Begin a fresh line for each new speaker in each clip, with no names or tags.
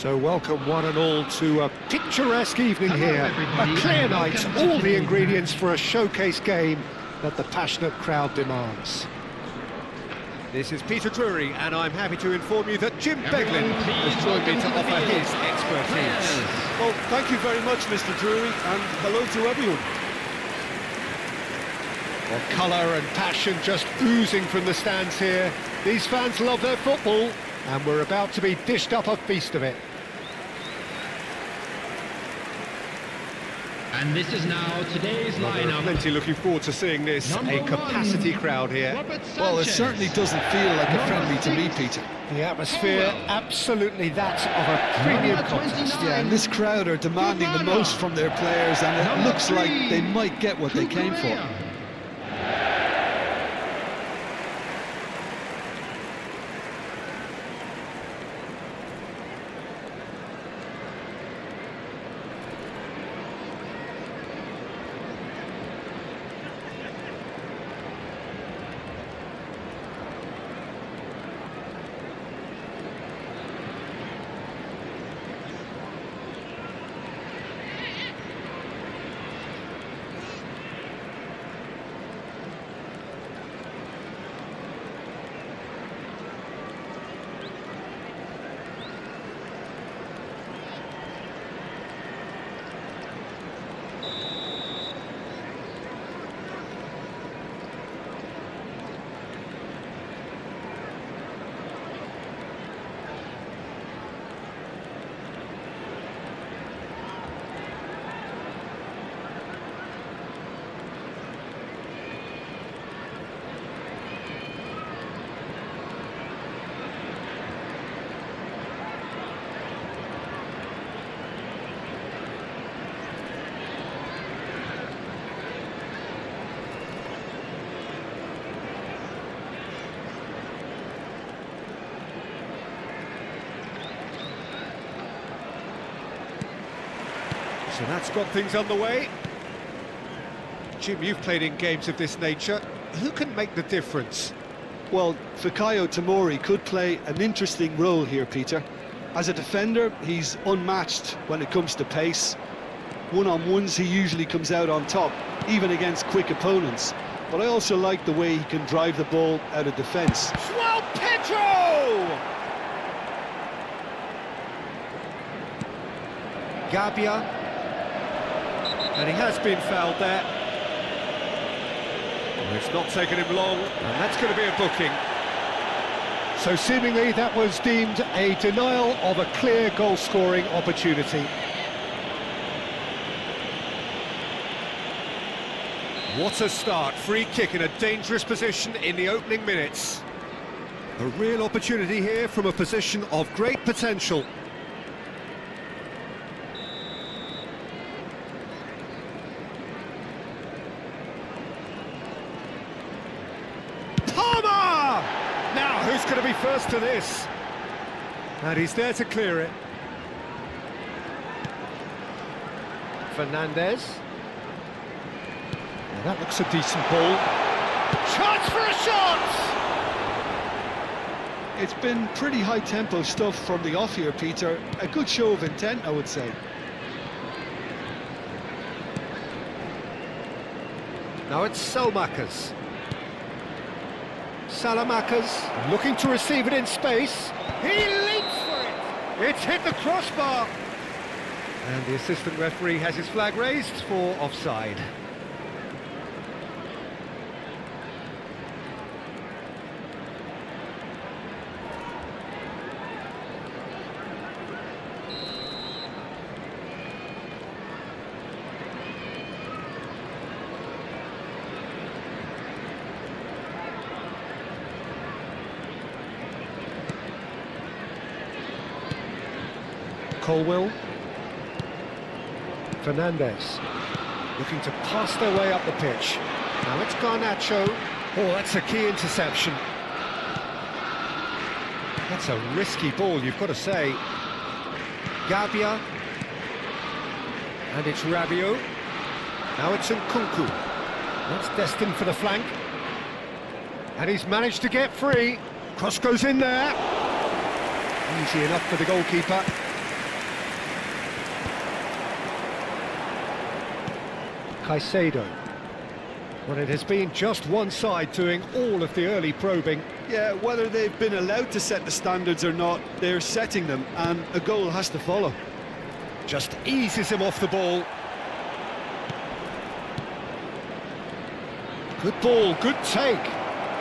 So welcome one and all to a picturesque evening here, a clear night, all the ingredients for a showcase game that the passionate crowd demands. This is Peter Drury, and I'm happy to inform you that Jim Beglin has joined me to offer his expertise.
Well, thank you very much, Mr. Drury, and hello to everyone.
Well, colour and passion just oozing from the stands here. These fans love their football, and we're about to be dished up a feast of it.
And this is now today's lineup.
Plenty looking forward to seeing this. A capacity crowd here.
Well, it certainly doesn't feel like a friendly to me, Peter.
The atmosphere, absolutely that of a premium contest.
Yeah, and this crowd are demanding the most from their players, and it looks like they might get what they came for.
So that's got things underway. Jim, you've played in games of this nature. Who can make the difference?
Well, Fikayo Tomori could play an interesting role here, Peter. As a defender, he's unmatched when it comes to pace. One-on-ones, he usually comes out on top, even against quick opponents. But I also like the way he can drive the ball out of defence.
João Pedro! Gabia. And he has been fouled there. Well, it's not taken him long, and that's going to be a booking. So seemingly that was deemed a denial of a clear goal-scoring opportunity. What a start, free kick in a dangerous position in the opening minutes. A real opportunity here from a position of great potential. Now, who's going to be first to this? And he's there to clear it. Fernandez. Now that looks a decent ball. Chance for a shot!
It's been pretty high-tempo stuff from the off here, Peter. A good show of intent, I would say.
Now it's Selmakers. Salamakers looking to receive it in space. He leaps for it. It's hit the crossbar. And the assistant referee has his flag raised for offside. Colwell. Fernandez looking to pass their way up the pitch. Now it's Garnacho. Oh, that's a key interception. That's a risky ball, you've got to say. Gabia. And it's Rabiot. Now it's Nkunku. That's destined for the flank. And he's managed to get free. Cross goes in there. Easy enough for the goalkeeper. Caicedo. Well, it has been just one side doing all of the early probing.
Yeah, whether they've been allowed to set the standards or not, they're setting them, and a goal has to follow.
Just eases him off the ball. Good ball, good take.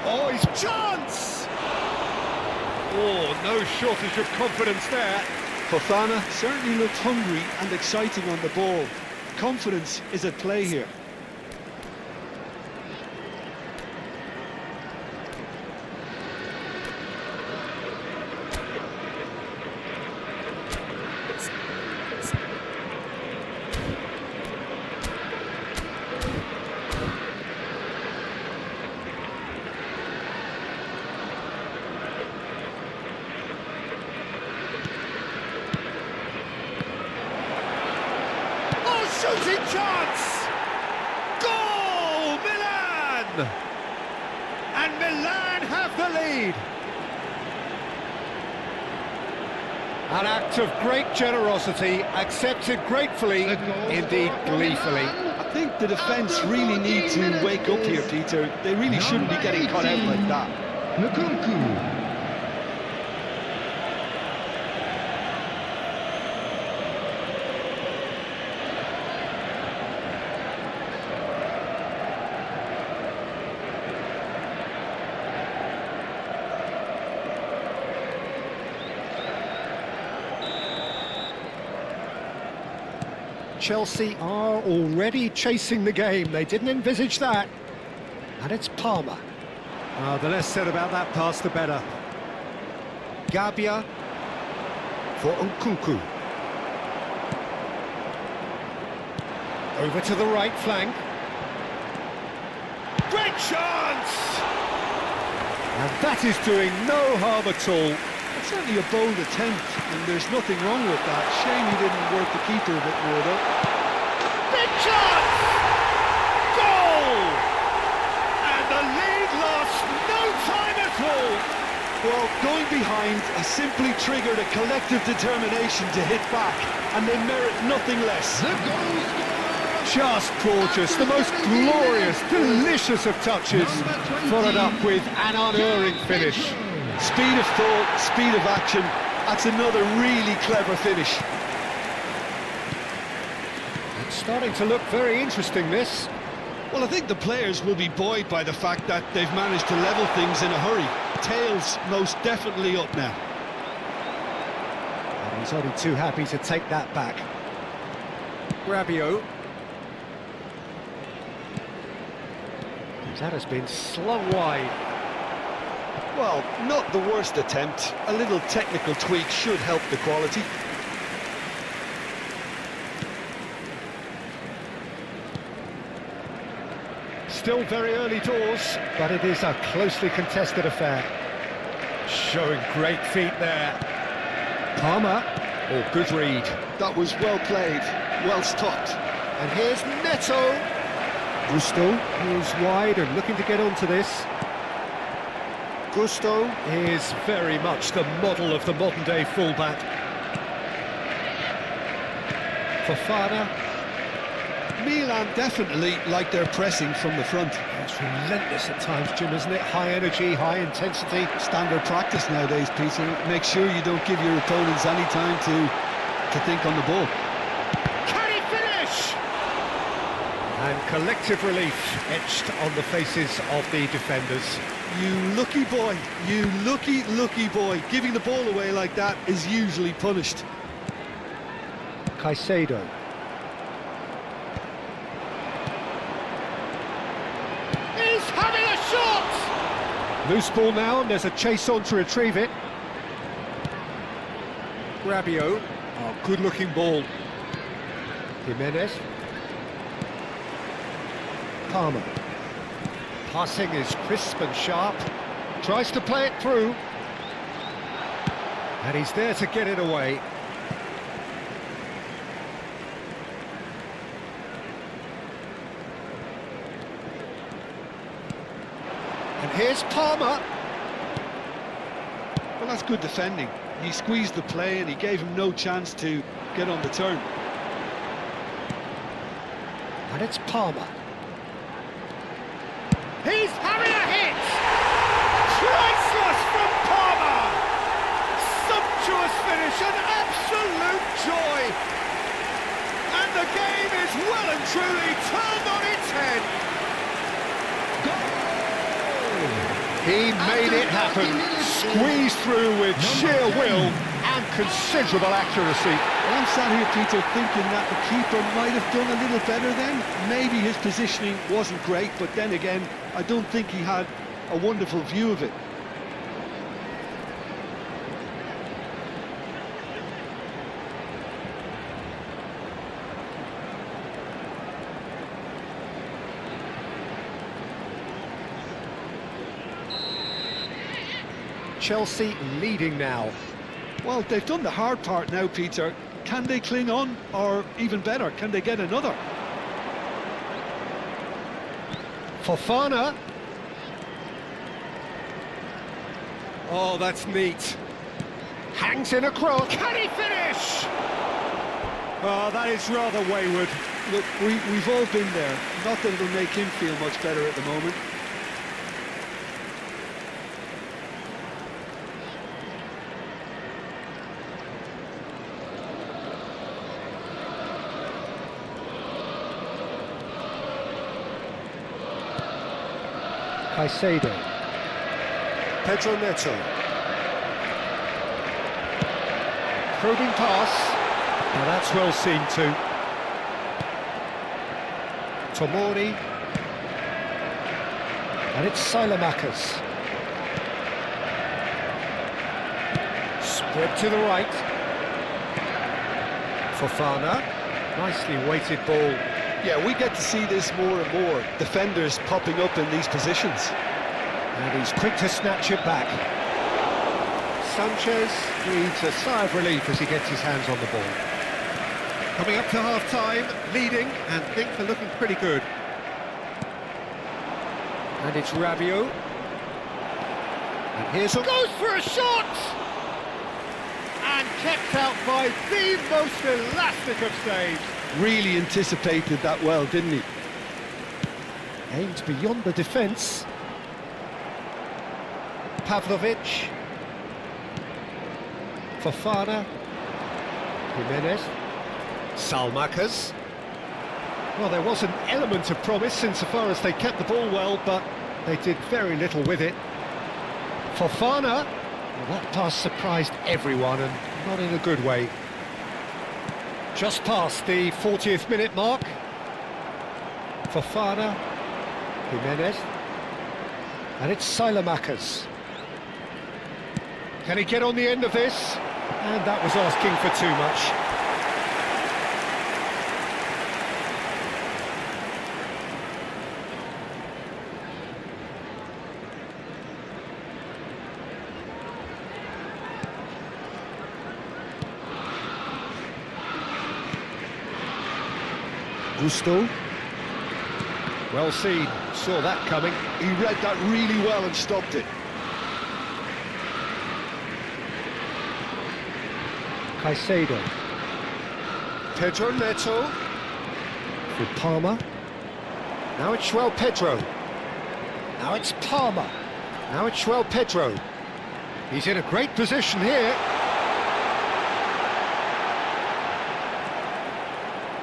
Oh, his chance! Oh, no shortage of confidence there.
Fofana certainly looked hungry and exciting on the ball. Confidence is at play here.
Shooting chance! Goal! Milan! And Milan have the lead. An act of great generosity, accepted gratefully, indeed gleefully.
I think the defence really need to wake up here, Peter. They really shouldn't be getting caught out like that.
Goooo.
Chelsea are already chasing the game. They didn't envisage that. And it's Palmer. The less said about that pass, the better. Gabia for Nkunku. Over to the right flank. Great chance! And that is doing no harm at all.
It's certainly a bold attempt, and there's nothing wrong with that. Shame he didn't work the keeper a bit more, though.
Big chance! Goal! And the lead lost no time at all.
Well, going behind has simply triggered a collective determination to hit back, and they merit nothing less.
The goal scorer.
Just gorgeous, the most glorious, delicious of touches, followed up with an unerring finish.
Speed of thought, speed of action, that's another really clever finish.
It's starting to look very interesting, this.
Well, I think the players will be buoyed by the fact that they've managed to level things in a hurry. Tails most definitely up now.
And he's only too happy to take that back. Rabiot. That has been slung wide.
Well, not the worst attempt. A little technical tweak should help the quality.
Still very early doors, but it is a closely contested affair. Showing great feet there. Palmer. Oh, good read.
That was well played, well stopped.
And here's Neto. Gusto is wide and looking to get onto this. Gusto is very much the model of the modern-day fullback. Fofana.
Milan definitely like their pressing from the front.
It's relentless at times, Jim, isn't it? High energy, high intensity.
Standard practice nowadays, Peter. Make sure you don't give your opponents any time to think on the ball.
Can he finish? And collective relief etched on the faces of the defenders.
You lucky boy, you lucky boy. Giving the ball away like that is usually punished.
Caicedo. He's having a shot! Loose ball now, and there's a chase on to retrieve it. Rabiot. Oh, good-looking ball. Jimenez. Palmer. Passing is crisp and sharp. Tries to play it through. And he's there to get it away. And here's Palmer.
Well, that's good defending. He squeezed the play and he gave him no chance to get on the turn.
And it's Palmer. He's Harrier hit! Priceless from Palmer! Sumptuous finish, an absolute joy! And the game is well and truly turned on its head. He made it happen, squeezed through with sheer will and considerable accuracy.
I'm sat here, Peter, thinking that the keeper might have done a little better then. Maybe his positioning wasn't great, but then again, I don't think he had a wonderful view of it.
Chelsea leading now.
Well, they've done the hard part now, Peter. Can they cling on, or even better, can they get another?
Fofana. Oh, that's neat. Hangs in a cross. Can he finish? Oh, that is rather wayward.
Look, we've all been there. Not that it'll make him feel much better at the moment.
Caicedo. Pedro Neto. Probing pass. Now that's well seen too. Tomori. And it's Silamakis. Spread to the right. Fofana. Nicely weighted ball.
Yeah, we get to see this more and more. Defenders popping up in these positions.
And he's quick to snatch it back. Sanchez breathes a sigh of relief as he gets his hands on the ball. Coming up to half-time, leading, and things are looking pretty good. And it's Rabiot. And here's a... Goes for a shot! And kept out by the most elastic of saves.
Really anticipated that well, didn't he?
Aimed beyond the defence. Pavlovic. Fofana. Jimenez. Salmakas. Well, there was an element of promise insofar as they kept the ball well, but they did very little with it. Fofana. Well, that pass surprised everyone, and not in a good way. Just past the 40th minute mark. Fofana. Jimenez. And it's Silamakis. Can he get on the end of this? And that was asking for too much. Gusto. Well seen, saw that coming.
He read that really well and stopped it.
Caicedo. Pedro Neto. For Palmer. Now it's João Pedro. Now it's Palmer. Now it's João Pedro. He's in a great position here.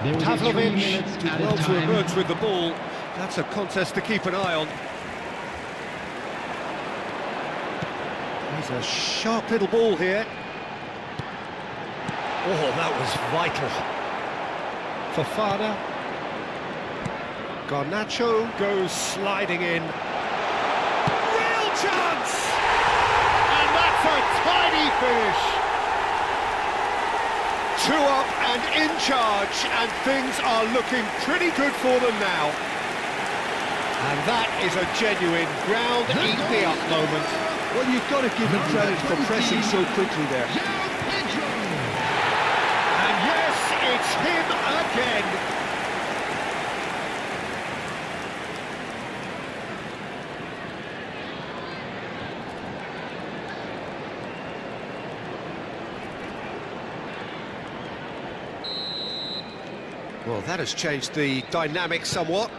Pavlovic did well to emerge with the ball. That's a contest to keep an eye on. He's a sharp little ball here. Oh, that was vital. Fofana. Garnacho goes sliding in. Real chance! And that's a tiny finish. 2 up and in charge, and things are looking pretty good for them now. And that is a genuine ground eat me up moment.
Well, you've got to give him credit for pressing so quickly there.
And yes, it's him again. Well, that has changed the dynamic somewhat.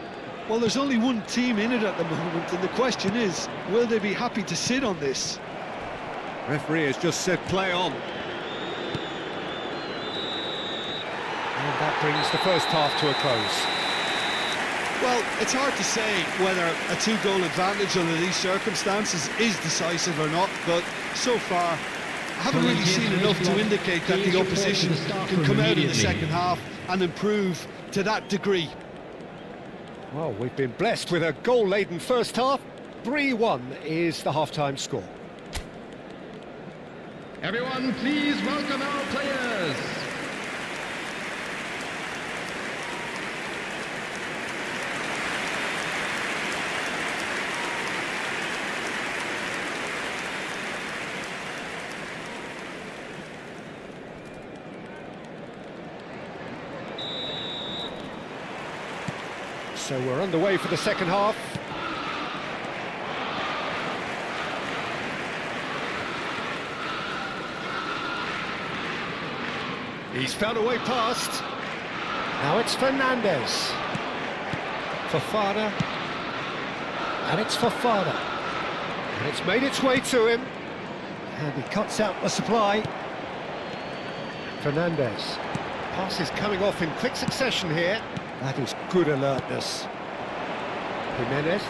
Well, there's only one team in it at the moment, and the question is, will they be happy to sit on this?
Referee has just said play on. And that brings the first half to a close.
Well, it's hard to say whether a two-goal advantage under these circumstances is decisive or not, but so far, I haven't really seen enough to indicate that the opposition can come out in the second half and improve to that degree.
Well, we've been blessed with a goal-laden first half. 3-1 is the half-time score.
Everyone, please welcome our players.
So we're underway for the second half. He's found a way past. Now it's Fernandez. Fofana. And it's Fofana. And it's made its way to him. And he cuts out the supply. Fernandez. Pass is coming off in quick succession here. That is good alertness. Jimenez.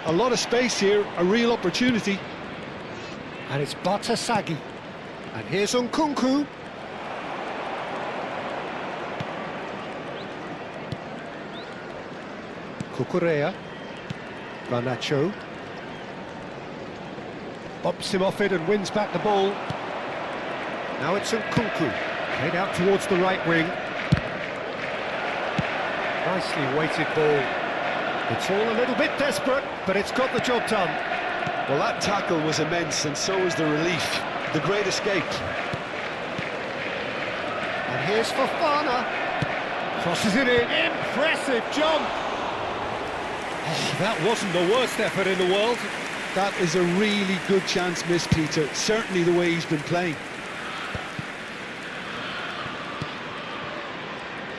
A lot of space here, a real opportunity.
And it's Battleground. And here's Nkunku. Cucurella. Garnacho. Bops him off it and wins back the ball. Now it's Nkunku. Played out towards the right wing. Nicely weighted ball. It's all a little bit desperate, but it's got the job done.
Well, that tackle was immense, and so was the relief. The great escape.
And here's Fofana. Crosses it in. Impressive jump. Oh, that wasn't the worst effort in the world.
That is a really good chance missed, Peter. Certainly the way he's been playing.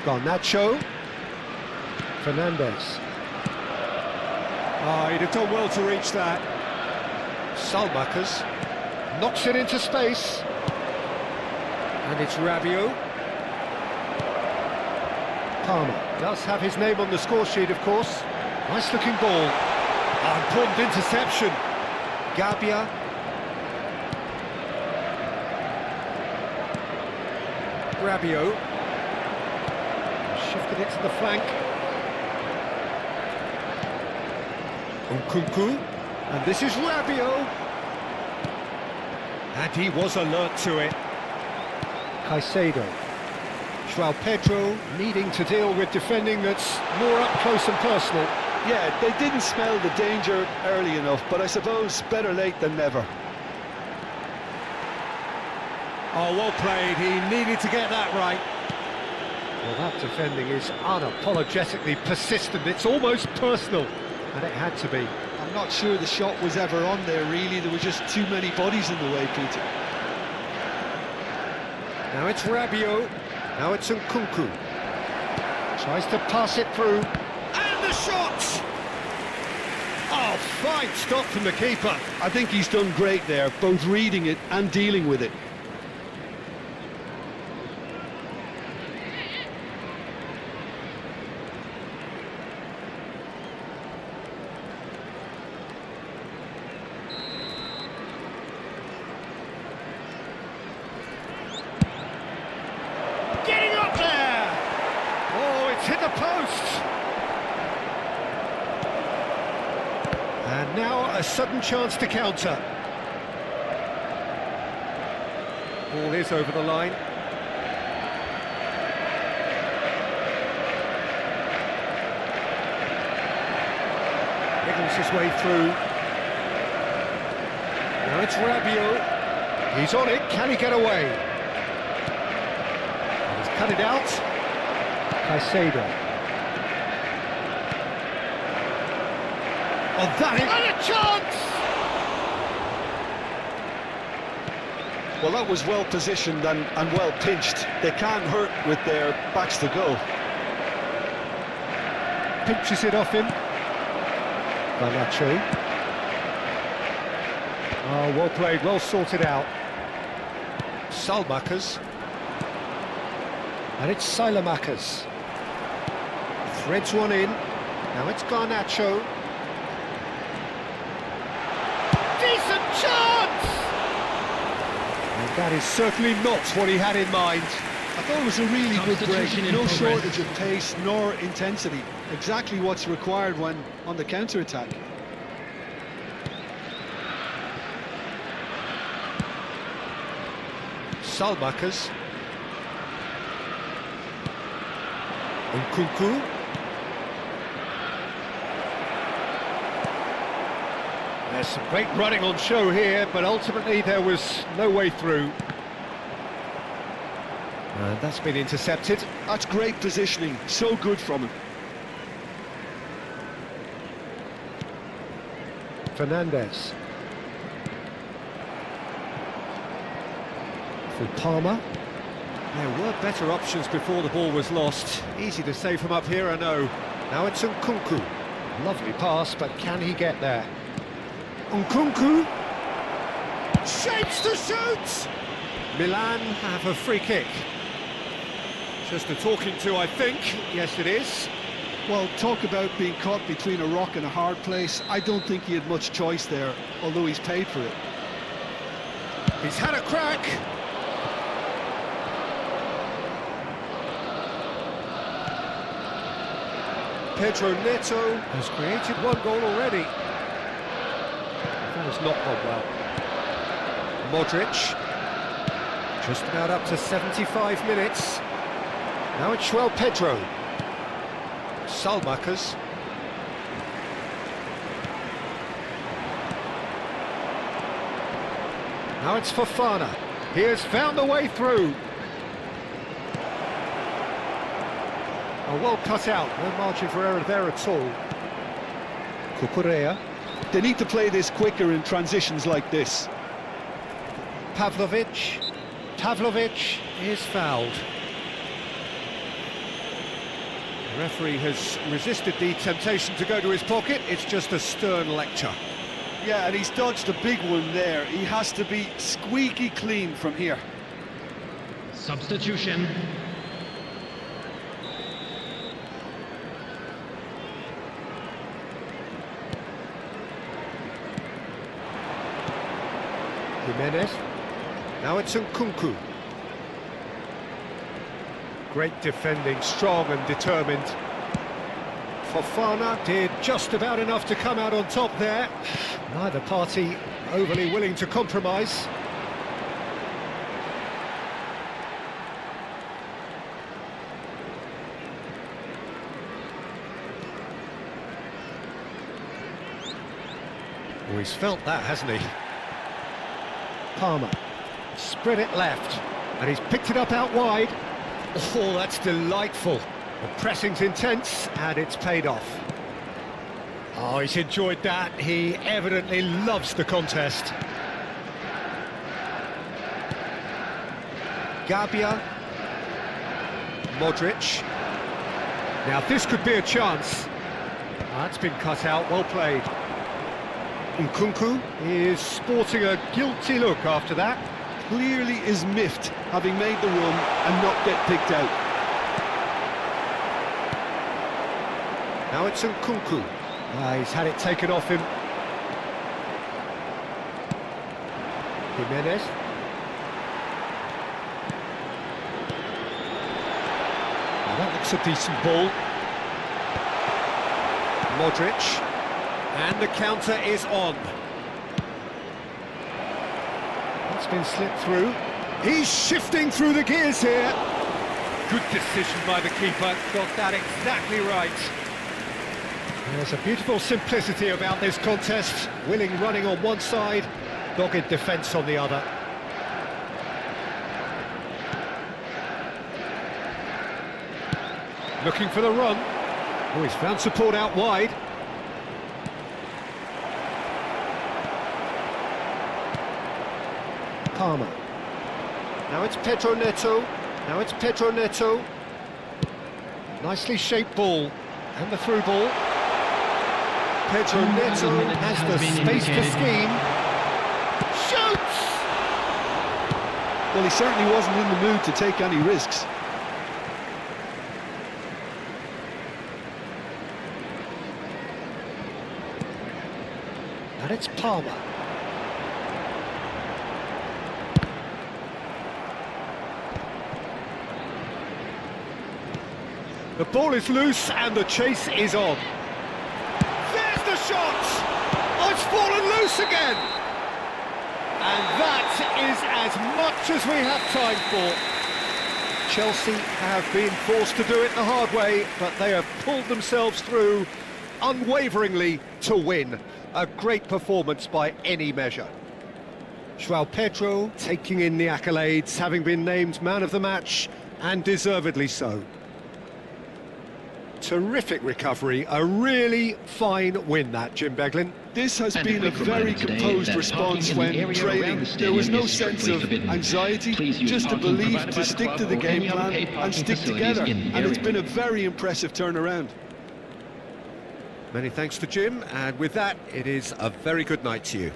Garnacho. Fernandez. He'd have done well to reach that. Salmakers knocks it into space. And it's Rabiot. Palmer does have his name on the score sheet, of course. Nice looking ball. Important interception. Gabia. Rabiot. Shifted it to the flank. Nkunku. And this is Rabiot. And he was alert to it. Caicedo. João Pedro needing to deal with defending that's more up close and personal.
Yeah, they didn't smell the danger early enough, but I suppose better late than never.
Oh, well played. He needed to get that right. Well, that defending is unapologetically persistent. It's almost personal, and it had to be.
I'm not sure the shot was ever on there, really. There were just too many bodies in the way, Peter.
Now it's Rabiot. Now it's Nkunku. Tries to pass it through. And the shot! Oh, fine stop from the keeper.
I think he's done great there, both reading it and dealing with it.
Getting up there! Oh, it's hit the post! And now a sudden chance to counter. Ball is over the line. Wiggles his way through. Now it's Rabiot. He's on it. Can he get away? And he's cut it out. Caicedo. Oh, that is... And a chance!
Well, that was well positioned and well pinched. They can't hurt with their backs to goal.
Pinches it off him. Garnacho. Oh, well played, well sorted out. Salmakers. And it's Silamakers. Threads one in. Now it's Garnacho. Decent chance! And that is certainly not what he had in mind.
I thought it was a really good break.
Substitution in
No
progress.
shortage of pace nor intensity. Exactly what's required when on the counter-attack.
Salmakers. Goooo. There's some great running on show here, but ultimately there was no way through. And that's been intercepted.
That's great positioning. So good from him.
Fernandez. For Palmer. There were better options before the ball was lost. Easy to save from up here, I know. Now it's Nkunku. Lovely pass, but can he get there? Nkunku. Shapes to shoot! Milan have a free kick. Just a talking to, I think. Yes, it is.
Well, talk about being caught between a rock and a hard place. I don't think he had much choice there, although he's paid for it.
He's had a crack. Pedro Neto has created one goal already. That has not gone well. Modric. Just about up to 75 minutes. Now it's João Pedro. Salmakers. Now it's Fofana. He has found a way through. Oh, well cut out, no margin for error there at all. Cucurella.
They need to play this quicker in transitions like this.
Pavlovic. Pavlovic is fouled. The referee has resisted the temptation to go to his pocket. It's just a stern lecture.
Yeah, and he's dodged a big one there. He has to be squeaky clean from here.
Substitution.
Jimenez. Now it's Nkunku. Great defending, strong and determined. Fofana did just about enough to come out on top there. Neither party overly willing to compromise. Oh, he's felt that, hasn't he? Palmer. Spread it left. And he's picked it up out wide. Oh, that's delightful. The pressing's intense, and it's paid off. Oh, he's enjoyed that. He evidently loves the contest. Gabia. Modric. Now, this could be a chance. That's been cut out, well played. Nkunku is sporting a guilty look after that.
Clearly is miffed, having made the run and not get picked out.
Now it's Nkunku. He's had it taken off him. Jimenez. Now that looks a decent ball. Modric. And the counter is on. It's been slipped through. He's shifting through the gears here. Good decision by the keeper. Got that exactly right. There's a beautiful simplicity about this contest. Willing running on one side, dogged defence on the other. Looking for the run. Oh, he's found support out wide. Palmer. Now it's Pedro Neto. Now it's Pedro Neto. Nicely shaped ball. And the through ball. Pedro Neto has the space to scheme. Shoots!
Well, he certainly wasn't in the mood to take any risks.
And it's Palmer. The ball is loose and the chase is on. There's the shot! Oh, it's fallen loose again! And that is as much as we have time for. Chelsea have been forced to do it the hard way, but they have pulled themselves through unwaveringly to win. A great performance by any measure. João Pedro taking in the accolades, having been named man of the match, and deservedly so. Terrific recovery, a really fine win that, Jim Beglin.
This has been a very composed response when trailing. There was no sense of anxiety, just a belief to stick to the game plan and stick together. And it's been a very impressive turnaround.
Many thanks to Jim, and with that, it is a very good night to you.